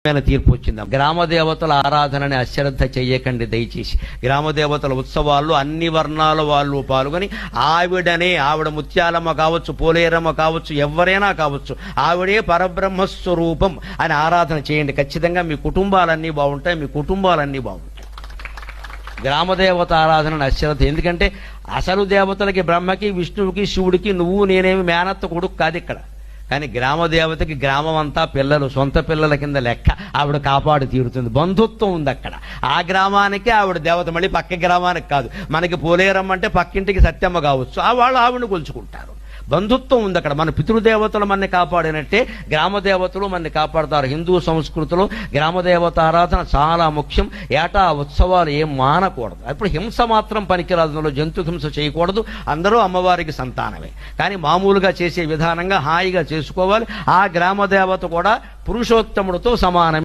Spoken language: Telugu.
తీర్పు వచ్చింది. గ్రామదేవతల ఆరాధనని అశ్రద్ధ చెయ్యకండి దయచేసి. గ్రామదేవతల ఉత్సవాల్లో అన్ని వర్ణాల వాళ్ళు పాల్గొని ఆవిడ ముత్యాలమ్మ కావచ్చు, పోలేరమ్మ కావచ్చు, ఎవరైనా కావచ్చు, ఆవిడే పరబ్రహ్మస్వరూపం అని ఆరాధన చేయండి. ఖచ్చితంగా మీ కుటుంబాలన్నీ బాగుంటాయి, మీ కుటుంబాలన్నీ బాగుంటాయి. గ్రామదేవత ఆరాధనని అశ్రద్ధ. ఎందుకంటే అసలు దేవతలకి బ్రహ్మకి, విష్ణువుకి, శివుడికి నువ్వు నేనేమి మేనత్త కొడుకు కాదు ఇక్కడ. కానీ గ్రామదేవతకి గ్రామం అంతా పిల్లలు, సొంత పిల్లల కింద లెక్క. ఆవిడ కాపాడు తీరుతుంది. బంధుత్వం ఉంది అక్కడ. ఆ గ్రామానికి ఆవిడ దేవత, మళ్ళీ పక్క గ్రామానికి కాదు. మనకి పోలేరమ్మ అంటే పక్కింటికి సత్యమ్మ కావచ్చు, వాళ్ళు ఆవిడని కొలుచుకుంటారు. బంధుత్వం ఉంది అక్కడ. మన పితృదేవతలు మనని కాపాడినట్టే గ్రామదేవతలు మనని కాపాడుతారు. హిందూ సంస్కృతిలో గ్రామదేవత ఆరాధన చాలా ముఖ్యం. ఏటా ఉత్సవాలు ఏం మానకూడదు. ఇప్పుడు హింస మాత్రం పనికిరాదు. అందులో జంతు హింస చేయకూడదు. అందరూ అమ్మవారికి సంతానమే. కానీ మామూలుగా చేసే విధానంగా హాయిగా చేసుకోవాలి. ఆ గ్రామదేవత కూడా పురుషోత్తముడితో సమానమే.